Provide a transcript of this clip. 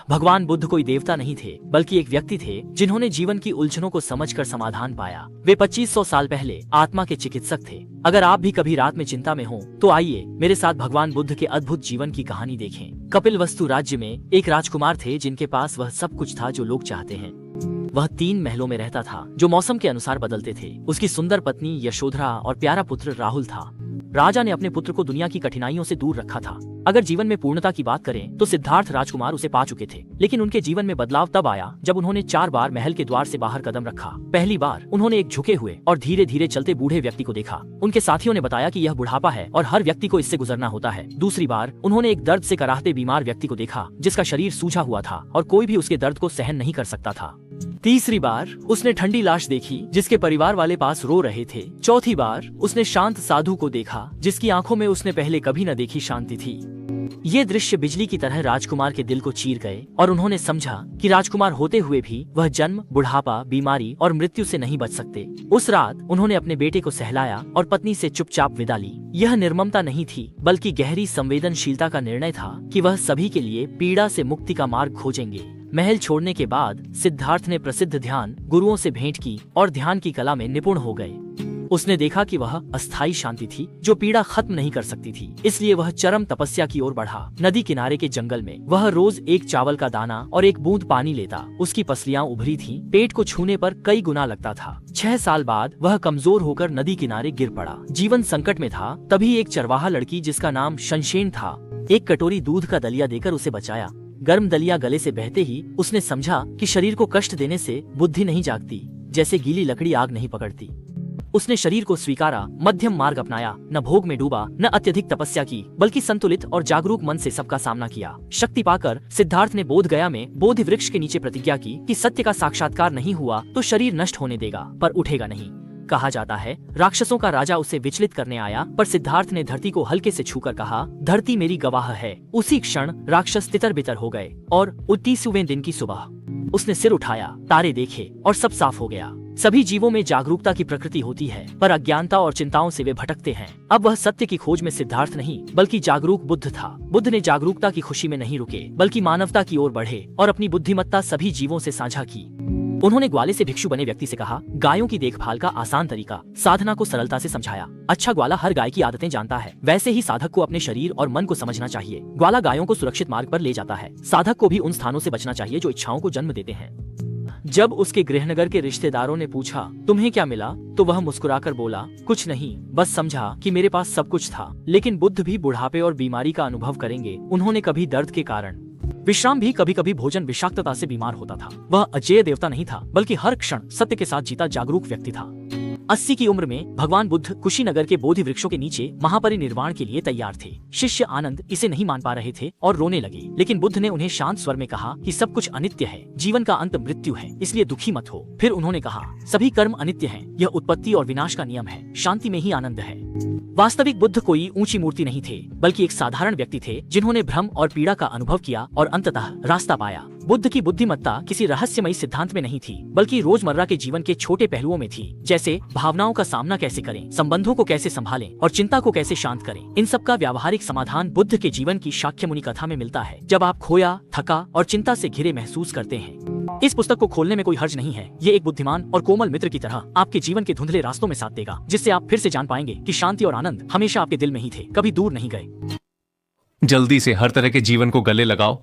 भगवान बुद्ध कोई देवता नहीं थे, बल्कि एक व्यक्ति थे जिन्होंने जीवन की उलझनों को समझकर समाधान पाया। वे 2500 साल पहले आत्मा के चिकित्सक थे। अगर आप भी कभी रात में चिंता में हो तो आइए मेरे साथ भगवान बुद्ध के अद्भुत जीवन की कहानी देखें। कपिलवस्तु राज्य में एक राजकुमार थे जिनके पास वह सब कुछ था जो लोग चाहते हैं। वह 3 महलों में रहता था जो मौसम के अनुसार बदलते थे। उसकी सुंदर पत्नी यशोधरा और प्यारा पुत्र राहुल था। राजा ने अपने पुत्र को दुनिया की कठिनाइयों से दूर रखा था। अगर जीवन में पूर्णता की बात करें तो सिद्धार्थ राजकुमार उसे पा चुके थे, लेकिन उनके जीवन में बदलाव तब आया जब उन्होंने 4 बार महल के द्वार से बाहर कदम रखा। पहली बार उन्होंने एक झुके हुए और धीरे धीरे चलते बूढ़े व्यक्ति को देखा। उनके साथियों ने बताया कि यह बुढ़ापा है और हर व्यक्ति को इससे गुजरना होता है। दूसरी बार उन्होंने एक दर्द से कराहते बीमार व्यक्ति को देखा जिसका शरीर सूझा हुआ था और कोई भी उसके दर्द को सहन नहीं कर सकता था। तीसरी बार उसने ठंडी लाश देखी जिसके परिवार वाले पास रो रहे थे। चौथी बार उसने शांत साधु को देखा जिसकी आंखों में उसने पहले कभी न देखी शांति थी। ये दृश्य बिजली की तरह राजकुमार के दिल को चीर गए और उन्होंने समझा कि राजकुमार होते हुए भी वह जन्म, बुढ़ापा, बीमारी और मृत्यु से नहीं बच सकते। उस रात उन्होंने अपने बेटे को सहलाया और पत्नी से चुपचाप विदा ली। यह निर्ममता नहीं थी, बल्कि गहरी संवेदनशीलता का निर्णय था कि वह सभी के लिए पीड़ा से मुक्ति का मार्ग खोजेंगे। महल छोड़ने के बाद सिद्धार्थ ने प्रसिद्ध ध्यान गुरुओं से भेंट की और ध्यान की कला में निपुण हो गए। उसने देखा कि वह अस्थायी शांति थी जो पीड़ा खत्म नहीं कर सकती थी, इसलिए वह चरम तपस्या की ओर बढ़ा। नदी किनारे के जंगल में वह रोज एक चावल का दाना और एक बूंद पानी लेता। उसकी पसलियां उभरी थीं, पेट को छूने पर कई गुना लगता था। 6 साल बाद वह कमजोर होकर नदी किनारे गिर पड़ा। जीवन संकट में था, तभी एक चरवाहा लड़की जिसका नाम शनशेन था एक कटोरी दूध का दलिया देकर उसे बचाया। गर्म दलिया गले से बहते ही उसने समझा कि शरीर को कष्ट देने से बुद्धि नहीं जागती, जैसे गीली लकड़ी आग नहीं पकड़ती। उसने शरीर को स्वीकारा, मध्यम मार्ग अपनाया, न भोग में डूबा, न अत्यधिक तपस्या की, बल्कि संतुलित और जागरूक मन से सबका सामना किया। शक्ति पाकर सिद्धार्थ ने बोध गया में बोधि वृक्ष के नीचे प्रतिज्ञा की कि सत्य का साक्षात्कार नहीं हुआ तो शरीर नष्ट होने देगा, पर उठेगा नहीं। कहा जाता है राक्षसों का राजा उसे विचलित करने आया, पर सिद्धार्थ ने धरती को हल्के से छूकर कहा, धरती मेरी गवाह है। उसी क्षण राक्षस तितर बितर हो गए और 29वें दिन की सुबह उसने सिर उठाया, तारे देखे और सब साफ हो गया। सभी जीवों में जागरूकता की प्रकृति होती है, पर अज्ञानता और चिंताओं से वे भटकते हैं। अब वह सत्य की खोज में सिद्धार्थ नहीं, बल्कि जागरूक बुद्ध था। बुद्ध ने जागरूकता की खुशी में नहीं रुके, बल्कि मानवता की ओर बढ़े और अपनी बुद्धिमत्ता सभी जीवों से साझा की। उन्होंने ग्वाले से भिक्षु बने व्यक्ति से कहा, गायों की देखभाल का आसान तरीका, साधना को सरलता से समझाया। अच्छा ग्वाला हर गाय की आदतें जानता है, वैसे ही साधक को अपने शरीर और मन को समझना चाहिए। ग्वाला गायों को सुरक्षित मार्ग पर ले जाता है, साधक को भी उन स्थानों से बचना चाहिए जो इच्छाओं को जन्म देते हैं। जब उसके गृहनगर के रिश्तेदारों ने पूछा, तुम्हें क्या मिला, तो वह मुस्कुराकर बोला, कुछ नहीं, बस समझा कि मेरे पास सब कुछ था। लेकिन बुद्ध भी बुढ़ापे और बीमारी का अनुभव करेंगे। उन्होंने कभी दर्द के कारण विश्राम भी, कभी कभी भोजन विषाक्तता से बीमार होता था। वह अजेय देवता नहीं था, बल्कि हर क्षण सत्य के साथ जीता जागरूक व्यक्ति था। 80 की उम्र में भगवान बुद्ध कुशीनगर के बोधि वृक्षों के नीचे महापरिनिर्वाण के लिए तैयार थे। शिष्य आनंद इसे नहीं मान पा रहे थे और रोने लगे, लेकिन बुद्ध ने उन्हें शांत स्वर में कहा कि सब कुछ अनित्य है, जीवन का अंत मृत्यु है, इसलिए दुखी मत हो। फिर उन्होंने कहा, सभी कर्म अनित्य हैं, यह उत्पत्ति और विनाश का नियम है, शांति में ही आनंद है। वास्तविक बुद्ध कोई ऊंची मूर्ति नहीं थे, बल्कि एक साधारण व्यक्ति थे जिन्होंने भ्रम और पीड़ा का अनुभव किया और अंततः रास्ता पाया। बुद्ध की बुद्धिमत्ता किसी रहस्यमयी सिद्धांत में नहीं थी, बल्कि रोजमर्रा के जीवन के छोटे पहलुओं में थी, जैसे भावनाओं का सामना कैसे करें, संबंधों को कैसे संभालें और चिंता को कैसे शांत करें। इन सब का व्यावहारिक समाधान बुद्ध के जीवन की शाक्यमुनि कथा में मिलता है, जब आप खोया, थका और चिंता से घिरे महसूस करते हैं। इस पुस्तक को खोलने में कोई हर्ज नहीं है। ये एक बुद्धिमान और कोमल मित्र की तरह आपके जीवन के धुंधले रास्तों में साथ देगा, जिससे आप फिर से जान पाएंगे कि शांति और आनंद हमेशा आपके दिल में ही थे, कभी दूर नहीं गए। जल्दी से हर तरह के जीवन को गले लगाओ